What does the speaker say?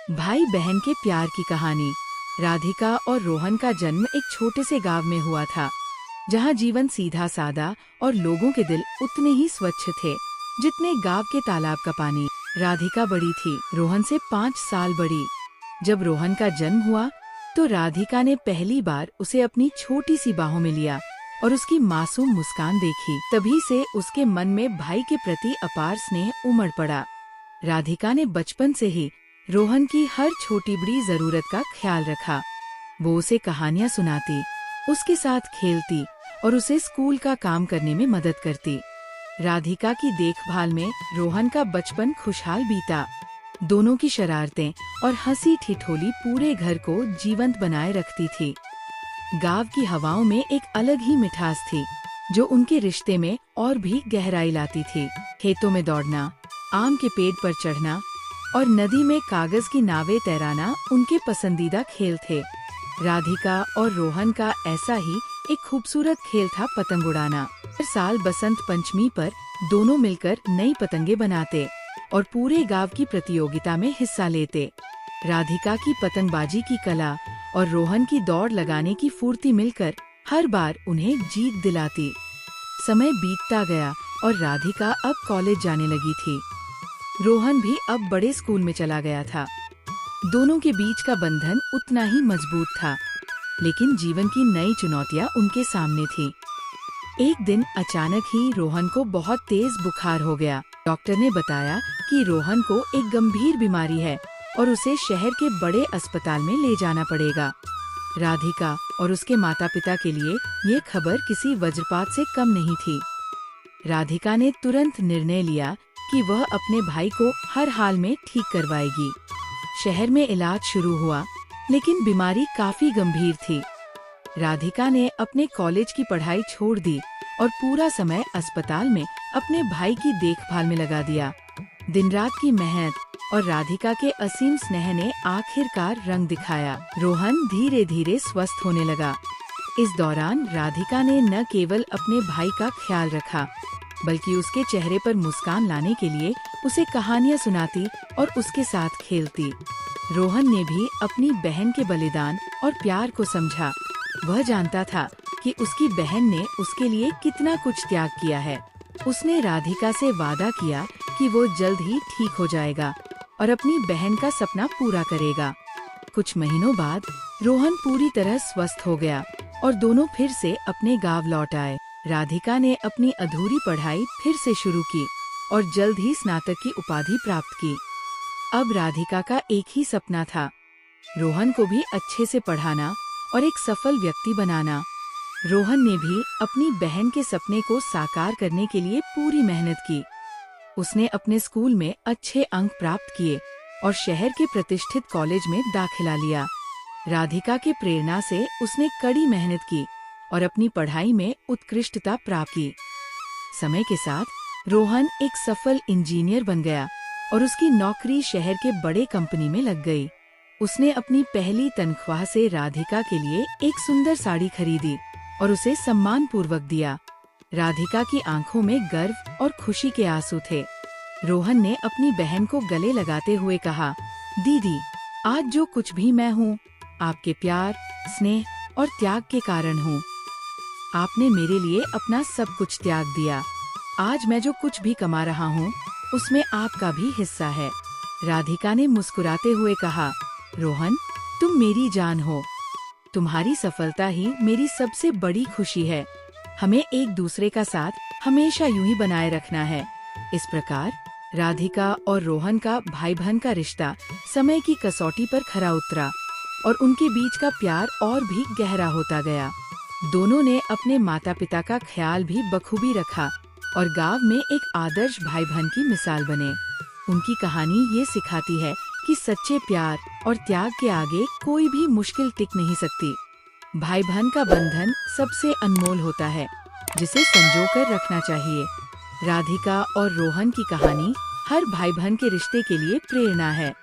भाई बहन के प्यार की कहानी। राधिका और रोहन का जन्म एक छोटे से गांव में हुआ था, जहां जीवन सीधा सादा और लोगों के दिल उतने ही स्वच्छ थे जितने गांव के तालाब का पानी। राधिका बड़ी थी, रोहन से 5 साल बड़ी। जब रोहन का जन्म हुआ तो राधिका ने पहली बार उसे अपनी छोटी सी बाहों में लिया और उसकी मासूम मुस्कान देखी। तभी से उसके मन में भाई के प्रति अपार स्नेह उमड़ पड़ा। राधिका ने बचपन से ही रोहन की हर छोटी बड़ी जरूरत का ख्याल रखा। वो उसे कहानियां सुनाती, उसके साथ खेलती और उसे स्कूल का काम करने में मदद करती। राधिका की देखभाल में रोहन का बचपन खुशहाल बीता। दोनों की शरारतें और हंसी ठिठोली पूरे घर को जीवंत बनाए रखती थी। गांव की हवाओं में एक अलग ही मिठास थी, जो उनके रिश्ते में और भी गहराई लाती थी। खेतों में दौड़ना, आम के पेड़ पर चढ़ना और नदी में कागज की नावें तैराना उनके पसंदीदा खेल थे। राधिका और रोहन का ऐसा ही एक खूबसूरत खेल था पतंग उड़ाना। हर साल बसंत पंचमी पर दोनों मिलकर नई पतंगे बनाते और पूरे गांव की प्रतियोगिता में हिस्सा लेते। राधिका की पतंगबाजी की कला और रोहन की दौड़ लगाने की फुर्ती मिलकर हर बार उन्हें जीत दिलाती। समय बीतता गया और राधिका अब कॉलेज जाने लगी थी। रोहन भी अब बड़े स्कूल में चला गया था। दोनों के बीच का बंधन उतना ही मजबूत था, लेकिन जीवन की नई चुनौतियां उनके सामने थी। एक दिन अचानक ही रोहन को बहुत तेज बुखार हो गया। डॉक्टर ने बताया कि रोहन को एक गंभीर बीमारी है और उसे शहर के बड़े अस्पताल में ले जाना पड़ेगा। राधिका और उसके माता पिता के लिए ये खबर किसी वज्रपात से कम नहीं थी। राधिका ने तुरंत निर्णय लिया कि वह अपने भाई को हर हाल में ठीक करवाएगी। शहर में इलाज शुरू हुआ, लेकिन बीमारी काफी गंभीर थी। राधिका ने अपने कॉलेज की पढ़ाई छोड़ दी और पूरा समय अस्पताल में अपने भाई की देखभाल में लगा दिया। दिन रात की मेहनत और राधिका के असीम स्नेह ने आखिरकार रंग दिखाया। रोहन धीरे धीरे स्वस्थ होने लगा। इस दौरान राधिका ने न केवल अपने भाई का ख्याल रखा, बल्कि उसके चेहरे पर मुस्कान लाने के लिए उसे कहानियां सुनाती और उसके साथ खेलती। रोहन ने भी अपनी बहन के बलिदान और प्यार को समझा। वह जानता था कि उसकी बहन ने उसके लिए कितना कुछ त्याग किया है। उसने राधिका से वादा किया कि वो जल्द ही ठीक हो जाएगा और अपनी बहन का सपना पूरा करेगा। कुछ महीनों बाद रोहन पूरी तरह स्वस्थ हो गया और दोनों फिर से अपने गांव लौट आए। राधिका ने अपनी अधूरी पढ़ाई फिर से शुरू की और जल्द ही स्नातक की उपाधि प्राप्त की। अब राधिका का एक ही सपना था, रोहन को भी अच्छे से पढ़ाना और एक सफल व्यक्ति बनाना। रोहन ने भी अपनी बहन के सपने को साकार करने के लिए पूरी मेहनत की। उसने अपने स्कूल में अच्छे अंक प्राप्त किए और शहर के प्रतिष्ठित कॉलेज में दाखिला लिया। राधिका के प्रेरणा से उसने कड़ी मेहनत की और अपनी पढ़ाई में उत्कृष्टता प्राप्त की। समय के साथ रोहन एक सफल इंजीनियर बन गया और उसकी नौकरी शहर के बड़े कंपनी में लग गई। उसने अपनी पहली तनख्वाह से राधिका के लिए एक सुंदर साड़ी खरीदी और उसे सम्मान पूर्वक दिया। राधिका की आंखों में गर्व और खुशी के आंसू थे। रोहन ने अपनी बहन को गले लगाते हुए कहा, दीदी, आज जो कुछ भी मैं हूँ, आपके प्यार, स्नेह और त्याग के कारण हूँ। आपने मेरे लिए अपना सब कुछ त्याग दिया। आज मैं जो कुछ भी कमा रहा हूँ, उसमें आपका भी हिस्सा है। राधिका ने मुस्कुराते हुए कहा, रोहन, तुम मेरी जान हो। तुम्हारी सफलता ही मेरी सबसे बड़ी खुशी है। हमें एक दूसरे का साथ हमेशा यूं ही बनाए रखना है। इस प्रकार राधिका और रोहन का भाई बहन का रिश्ता समय की कसौटी पर खरा उतरा और उनके बीच का प्यार और भी गहरा होता गया। दोनों ने अपने माता पिता का ख्याल भी बखूबी रखा और गांव में एक आदर्श भाई बहन की मिसाल बने। उनकी कहानी ये सिखाती है कि सच्चे प्यार और त्याग के आगे कोई भी मुश्किल टिक नहीं सकती। भाई बहन का बंधन सबसे अनमोल होता है, जिसे संजो कर रखना चाहिए। राधिका और रोहन की कहानी हर भाई बहन के रिश्ते के लिए प्रेरणा है।